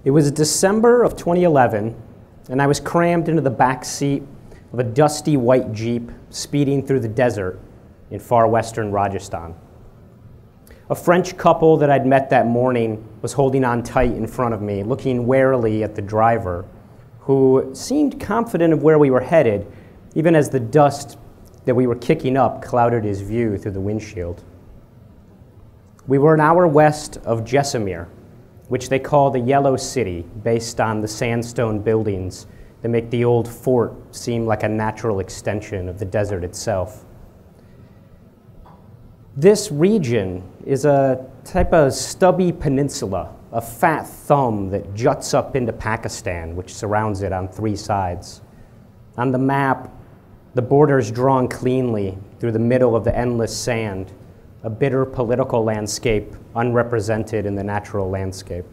It was December of 2011, and I was crammed into the back seat of a dusty white Jeep speeding through the desert in far western Rajasthan. A French couple that I'd met that morning was holding on tight in front of me, looking warily at the driver, who seemed confident of where we were headed, even as the dust that we were kicking up clouded his view through the windshield. We were an hour west of Jaisalmer, which they call the Yellow City, based on the sandstone buildings that make the old fort seem like a natural extension of the desert itself. This region is a type of stubby peninsula, a fat thumb that juts up into Pakistan, which surrounds it on three sides. On the map, the border is drawn cleanly through the middle of the endless sand, a bitter political landscape unrepresented in the natural landscape.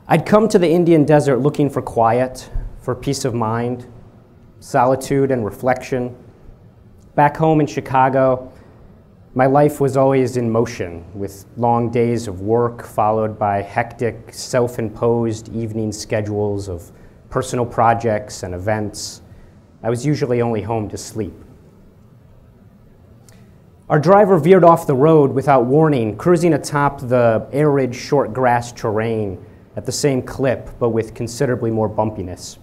I'd come to the Indian desert looking for quiet, for peace of mind, solitude and reflection. Back home in Chicago, my life was always in motion, with long days of work followed by hectic, self-imposed evening schedules of personal projects and events. I was usually only home to sleep. Our driver veered off the road without warning, cruising atop the arid, short grass terrain at the same clip, but with considerably more bumpiness.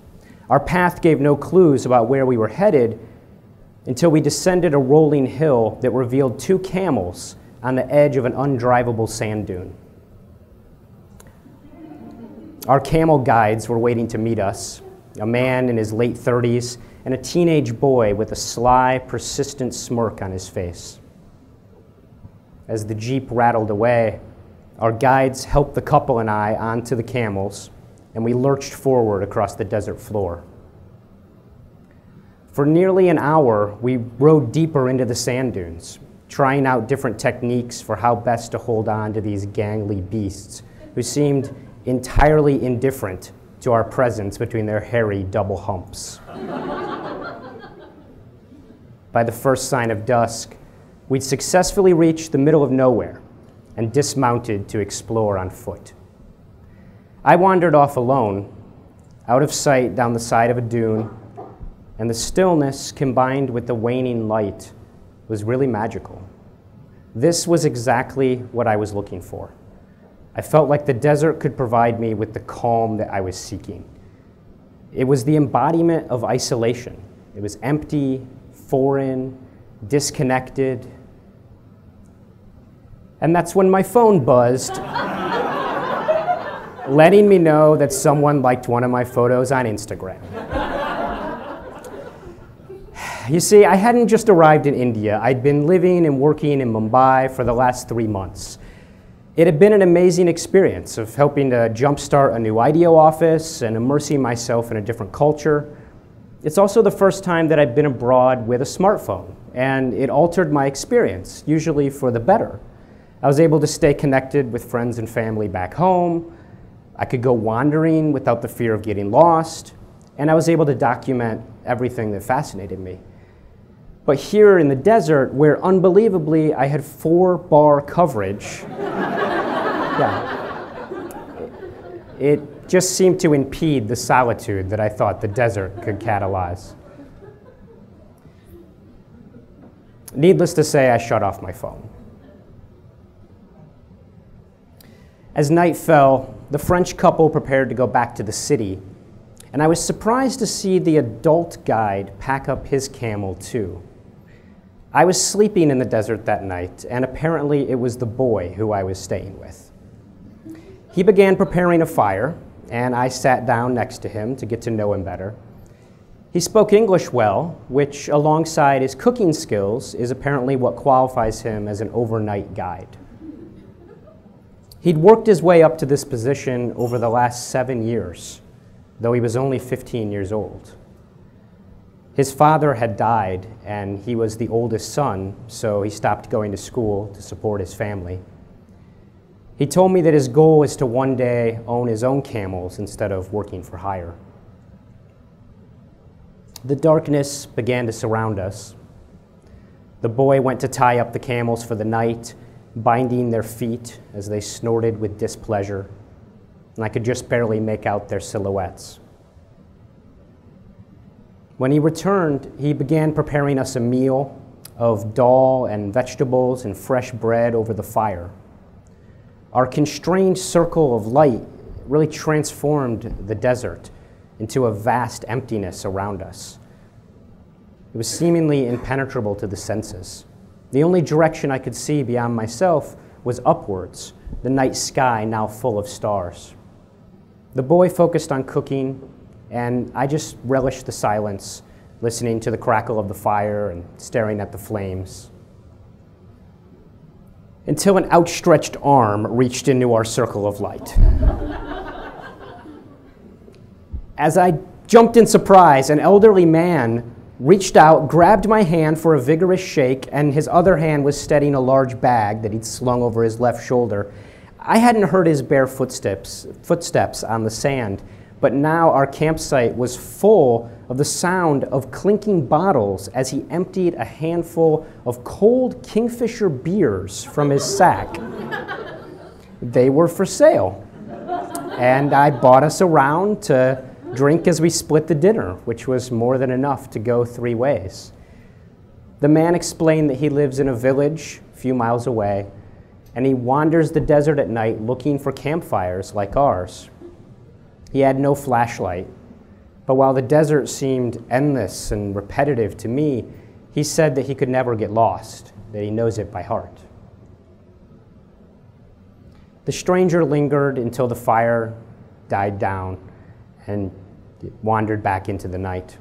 Our path gave no clues about where we were headed until we descended a rolling hill that revealed two camels on the edge of an undrivable sand dune. Our camel guides were waiting to meet us, a man in his late 30s and a teenage boy with a sly, persistent smirk on his face. As the Jeep rattled away, our guides helped the couple and I onto the camels, and we lurched forward across the desert floor. For nearly an hour, we rode deeper into the sand dunes, trying out different techniques for how best to hold on to these gangly beasts who seemed entirely indifferent to our presence between their hairy double humps. By the first sign of dusk, we'd successfully reached the middle of nowhere and dismounted to explore on foot. I wandered off alone, out of sight down the side of a dune, and the stillness combined with the waning light was really magical. This was exactly what I was looking for. I felt like the desert could provide me with the calm that I was seeking. It was the embodiment of isolation. It was empty, foreign, disconnected. And that's when my phone buzzed, letting me know that someone liked one of my photos on Instagram. You see, I hadn't just arrived in India. I'd been living and working in Mumbai for the last 3 months. It had been an amazing experience of helping to jumpstart a new IDEO office and immersing myself in a different culture. It's also the first time that I'd been abroad with a smartphone, and it altered my experience, usually for the better. I was able to stay connected with friends and family back home. I could go wandering without the fear of getting lost, and I was able to document everything that fascinated me. But here in the desert, where unbelievably I had 4-bar coverage, it just seemed to impede the solitude that I thought the desert could catalyze. Needless to say, I shut off my phone. As night fell, the French couple prepared to go back to the city, and I was surprised to see the adult guide pack up his camel too. I was sleeping in the desert that night, and apparently it was the boy who I was staying with. He began preparing a fire, and I sat down next to him to get to know him better. He spoke English well, which alongside his cooking skills is apparently what qualifies him as an overnight guide. He'd worked his way up to this position over the last 7 years, though he was only 15 years old. His father had died, and he was the oldest son, so he stopped going to school to support his family. He told me that his goal is to one day own his own camels instead of working for hire. The darkness began to surround us. The boy went to tie up the camels for the night, binding their feet as they snorted with displeasure. and I could just barely make out their silhouettes. When he returned, he began preparing us a meal of dal and vegetables and fresh bread over the fire. Our constrained circle of light really transformed the desert into a vast emptiness around us. It was seemingly impenetrable to the senses. The only direction I could see beyond myself was upwards, the night sky now full of stars. The boy focused on cooking, and I just relished the silence, listening to the crackle of the fire and staring at the flames. Until an outstretched arm reached into our circle of light. As I jumped in surprise, an elderly man reached out, grabbed my hand for a vigorous shake, and his other hand was steadying a large bag that he'd slung over his left shoulder. I hadn't heard his bare footsteps on the sand, but now our campsite was full of the sound of clinking bottles as he emptied a handful of cold Kingfisher beers from his sack. They were for sale, and I bought us a round to drink as we split the dinner, which was more than enough to go 3 ways. The man explained that he lives in a village a few miles away, and he wanders the desert at night looking for campfires like ours. He had no flashlight, but while the desert seemed endless and repetitive to me, he said that he could never get lost, that he knows it by heart. The stranger lingered until the fire died down and wandered back into the night.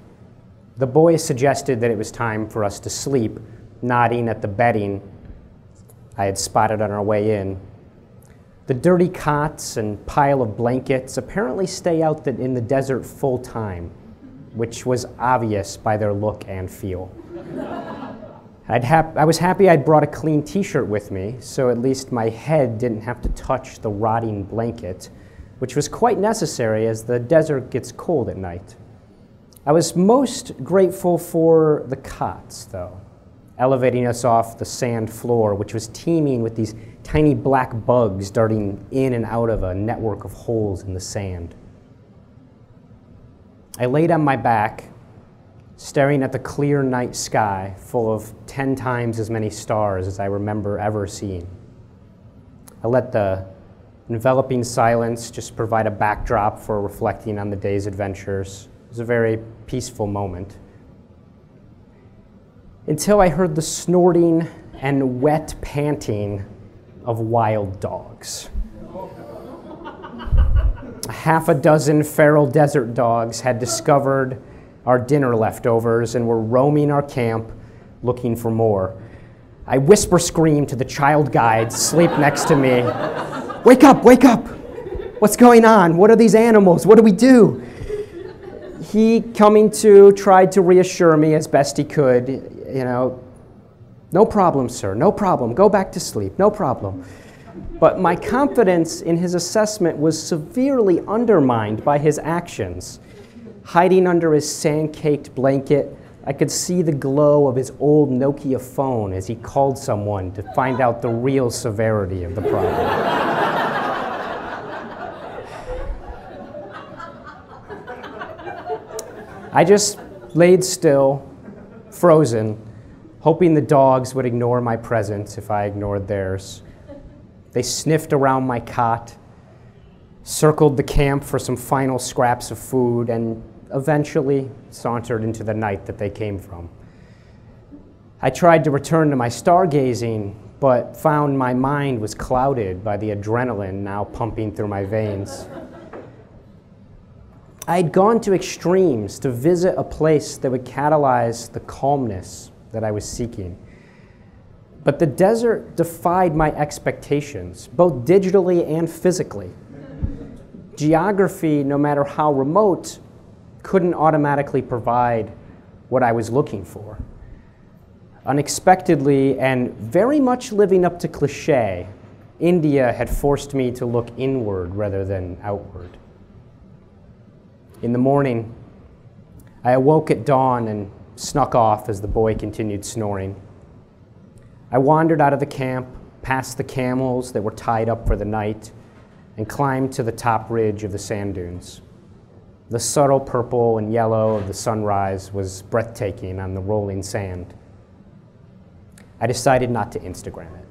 The boy suggested that it was time for us to sleep, nodding at the bedding I had spotted on our way in. The dirty cots and pile of blankets apparently stay out in the desert full time, which was obvious by their look and feel. I was happy I'd brought a clean t-shirt with me, so at least my head didn't have to touch the rotting blanket, which was quite necessary as the desert gets cold at night. I was most grateful for the cots, though, elevating us off the sand floor, which was teeming with these tiny black bugs darting in and out of a network of holes in the sand. I laid on my back, staring at the clear night sky full of 10 times as many stars as I remember ever seeing. I let the enveloping silence just provide a backdrop for reflecting on the day's adventures. It was a very peaceful moment. Until I heard the snorting and wet panting of wild dogs. Half a dozen feral desert dogs had discovered our dinner leftovers and were roaming our camp looking for more. I whisper screamed to the child guide asleep next to me, "Wake up, wake up! What's going on? What are these animals? What do we do?" He, coming to, tried to reassure me as best he could. "No problem, sir, no problem. Go back to sleep, no problem." But my confidence in his assessment was severely undermined by his actions. Hiding under his sand-caked blanket, I could see the glow of his old Nokia phone as he called someone to find out the real severity of the problem. I just laid still, frozen, hoping the dogs would ignore my presence if I ignored theirs. They sniffed around my cot, circled the camp for some final scraps of food, and eventually sauntered into the night that they came from. I tried to return to my stargazing, but found my mind was clouded by the adrenaline now pumping through my veins. I had gone to extremes to visit a place that would catalyze the calmness that I was seeking. But the desert defied my expectations, both digitally and physically. Geography, no matter how remote, couldn't automatically provide what I was looking for. Unexpectedly, and very much living up to cliché, India had forced me to look inward rather than outward. In the morning, I awoke at dawn and snuck off as the boy continued snoring. I wandered out of the camp, past the camels that were tied up for the night, and climbed to the top ridge of the sand dunes. The subtle purple and yellow of the sunrise was breathtaking on the rolling sand. I decided not to Instagram it.